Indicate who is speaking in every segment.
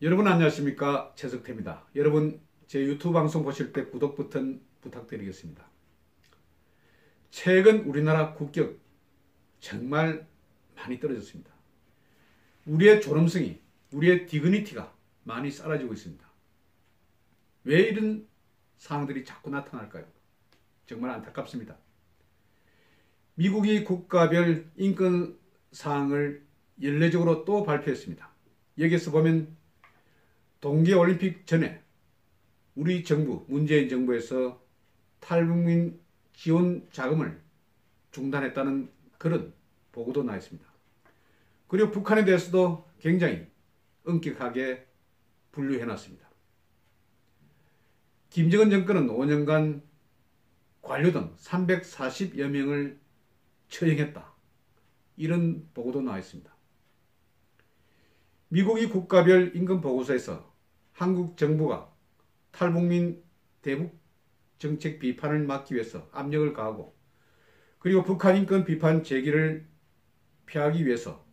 Speaker 1: 여러분 안녕하십니까, 최석태입니다. 여러분 제 유튜브 방송 보실 때 구독 버튼 부탁드리겠습니다. 최근 우리나라 국격 정말 많이 떨어졌습니다. 우리의 존엄성이, 우리의 디그니티가 많이 사라지고 있습니다. 왜 이런 상황들이 자꾸 나타날까요? 정말 안타깝습니다. 미국이 국가별 인권 사항을 연례적으로 또 발표했습니다. 여기에서 보면 동계올림픽 전에 우리 정부, 문재인 정부에서 탈북민 지원 자금을 중단했다는 그런 보고도 나 있습니다. 그리고 북한에 대해서도 굉장히 엄격하게 분류해놨습니다. 김정은 정권은 5년간 관료 등 340여 명을 처형했다. 이런 보고도 나와 있습니다. 미국이 국가별 인권 보고서에서 한국 정부가 탈북민 대북 정책 비판을 막기 위해서 압력을 가하고, 그리고 북한 인권 비판 제기를 피하기 위해서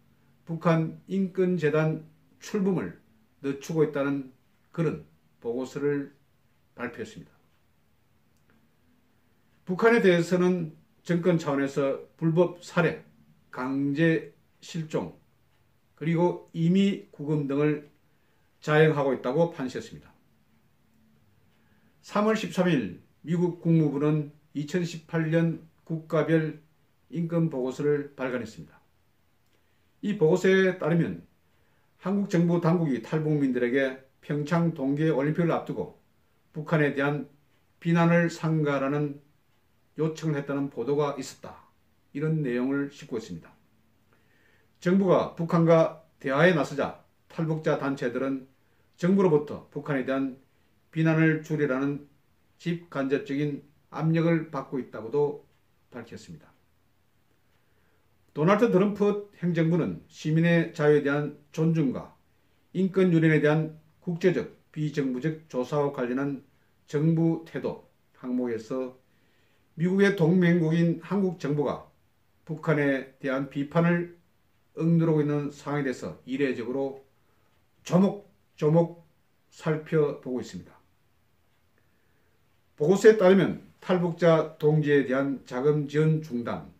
Speaker 1: 북한 인권재단 출범을 늦추고 있다는 그런 보고서를 발표했습니다. 북한에 대해서는 정권 차원에서 불법 살해, 강제 실종, 그리고 임의 구금 등을 자행하고 있다고 판시했습니다. 3월 13일 미국 국무부는 2018년 국가별 인권 보고서를 발간했습니다. 이 보고서에 따르면 한국 정부 당국이 탈북민들에게 평창 동계올림픽을 앞두고 북한에 대한 비난을 삼가라는 요청을 했다는 보도가 있었다. 이런 내용을 싣고 있습니다. 정부가 북한과 대화에 나서자 탈북자 단체들은 정부로부터 북한에 대한 비난을 줄이라는 직간접적인 압력을 받고 있다고도 밝혔습니다. 도널드 트럼프 행정부는 시민의 자유에 대한 존중과 인권 유린에 대한 국제적, 비정부적 조사와 관련한 정부 태도 항목에서 미국의 동맹국인 한국 정부가 북한에 대한 비판을 억누르고 있는 상황에 대해서 이례적으로 조목조목 살펴보고 있습니다. 보고서에 따르면 탈북자 동지에 대한 자금 지원 중단,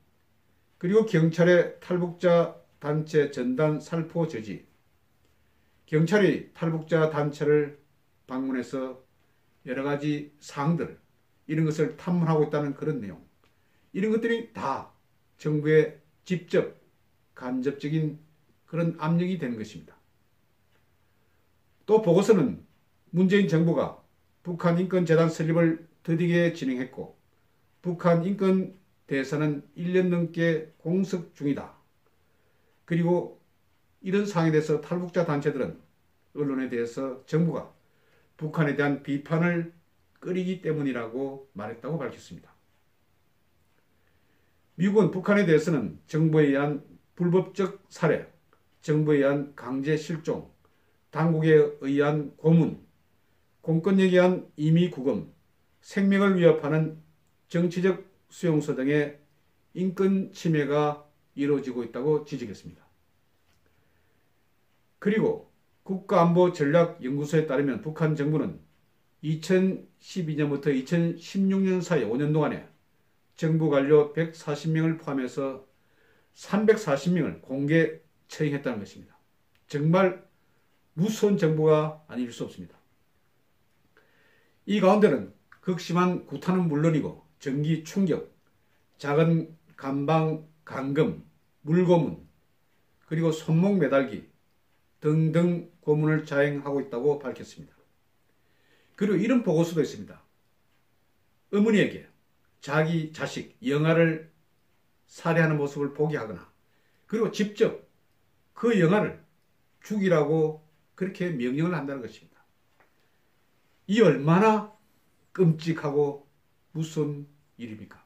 Speaker 1: 그리고 경찰의 탈북자 단체 전단 살포 저지, 경찰이 탈북자 단체를 방문해서 여러 가지 사항들, 이런 것을 탐문하고 있다는 그런 내용, 이런 것들이 다 정부의 직접 간접적인 그런 압력이 되는 것입니다. 또 보고서는 문재인 정부가 북한 인권재단 설립을 더디게 진행했고, 북한 인권 대사는 1년 넘게 공석 중이다. 그리고 이런 상황에 대해서 탈북자 단체들은 언론에 대해서 정부가 북한에 대한 비판을 끄리기 때문이라고 말했다고 밝혔습니다. 미국은 북한에 대해서는 정부에 의한 불법적 살해, 정부에 의한 강제 실종, 당국에 의한 고문, 공권력에 의한 임의 구금, 생명을 위협하는 정치적 수용소 등의 인권 침해가 이루어지고 있다고 지적했습니다. 그리고 국가안보전략연구소에 따르면 북한 정부는 2012년부터 2016년 사이 5년 동안에 정부 관료 140명을 포함해서 340명을 공개 처형했다는 것입니다. 정말 무서운 정부가 아닐 수 없습니다. 이 가운데는 극심한 구타는 물론이고 전기 충격, 작은 감방 감금, 물고문, 그리고 손목 매달기 등등 고문을 자행하고 있다고 밝혔습니다. 그리고 이런 보고서도 있습니다. 어머니에게 자기 자식 영아를 살해하는 모습을 보게 하거나, 그리고 직접 그 영아를 죽이라고 그렇게 명령을 한다는 것입니다. 이 얼마나 끔찍하고 무서운 일입니까?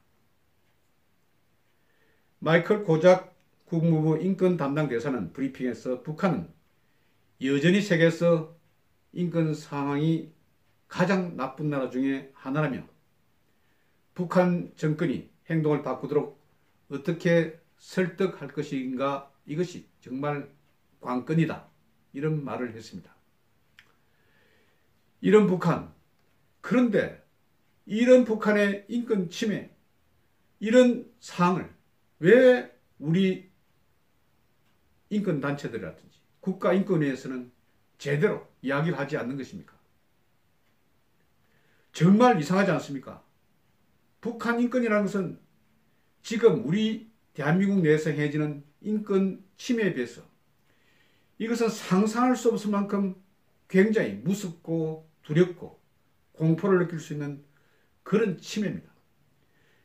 Speaker 1: 마이클 고작 국무부 인권 담당 대사는 브리핑에서 북한은 여전히 세계에서 인권 상황이 가장 나쁜 나라 중에 하나라며, 북한 정권이 행동을 바꾸도록 어떻게 설득할 것인가, 이것이 정말 관건이다. 이런 말을 했습니다. 이런 북한, 그런데 이런 북한의 인권 침해, 이런 사항을 왜 우리 인권단체들이라든지 국가인권위에서는 제대로 이야기를 하지 않는 것입니까? 정말 이상하지 않습니까? 북한 인권이라는 것은 지금 우리 대한민국 내에서 행해지는 인권 침해에 비해서 이것은 상상할 수 없을 만큼 굉장히 무섭고 두렵고 공포를 느낄 수 있는 그런 침해입니다.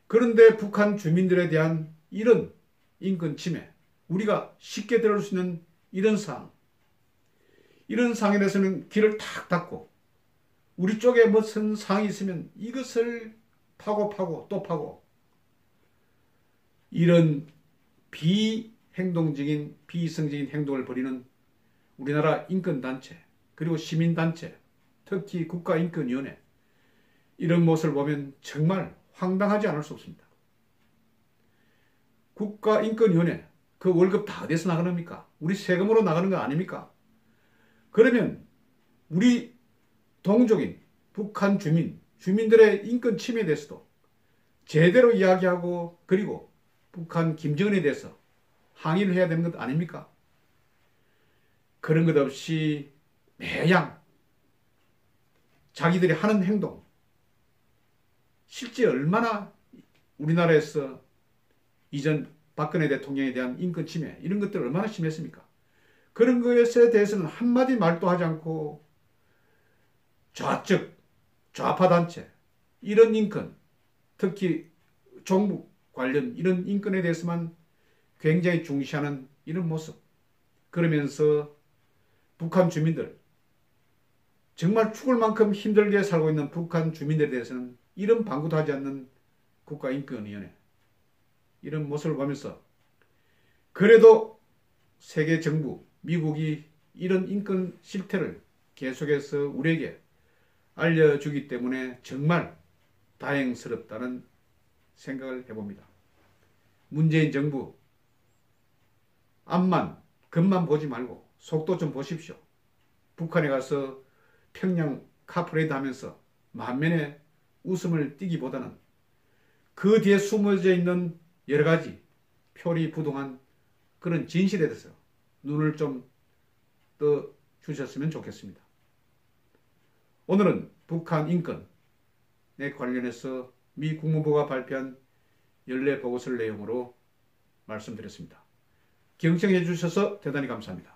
Speaker 1: 그런데 북한 주민들에 대한 이런 인권 침해, 우리가 쉽게 들을 수 있는 이런 사항, 이런 사항에 대해서는 귀를 탁 닫고 우리 쪽에 무슨 사항이 있으면 이것을 파고 또 파고, 이런 비행동적인 비이성적인 행동을 벌이는 우리나라 인권단체 그리고 시민단체, 특히 국가인권위원회, 이런 모습을 보면 정말 황당하지 않을 수 없습니다. 국가인권위원회 그 월급 다 어디서 나가는 겁니까? 우리 세금으로 나가는 거 아닙니까? 그러면 우리 동족인 북한 주민들의 인권 침해에 대해서도 제대로 이야기하고, 그리고 북한 김정은에 대해서 항의를 해야 되는 것 아닙니까? 그런 것 없이 매양 자기들이 하는 행동, 실제 얼마나 우리나라에서 이전 박근혜 대통령에 대한 인권 침해, 이런 것들 얼마나 심했습니까? 그런 것에 대해서는 한마디 말도 하지 않고 좌측, 좌파 단체, 이런 인권, 특히 종북 관련 이런 인권에 대해서만 굉장히 중시하는 이런 모습, 그러면서 북한 주민들, 정말 죽을 만큼 힘들게 살고 있는 북한 주민들에 대해서는 이런 방구도 하지 않는 국가인권위원회, 이런 모습을 보면서 그래도 세계 정부, 미국이 이런 인권 실태를 계속해서 우리에게 알려주기 때문에 정말 다행스럽다는 생각을 해봅니다. 문재인 정부, 앞만, 겉만 보지 말고 속도 좀 보십시오. 북한에 가서 평양 카프레이드 하면서 만면에 웃음을 띠기보다는 그 뒤에 숨어져 있는 여러 가지 표리부동한 그런 진실에 대해서 눈을 좀 떠 주셨으면 좋겠습니다. 오늘은 북한 인권에 관련해서 미 국무부가 발표한 연례 보고서 내용으로 말씀드렸습니다. 경청해 주셔서 대단히 감사합니다.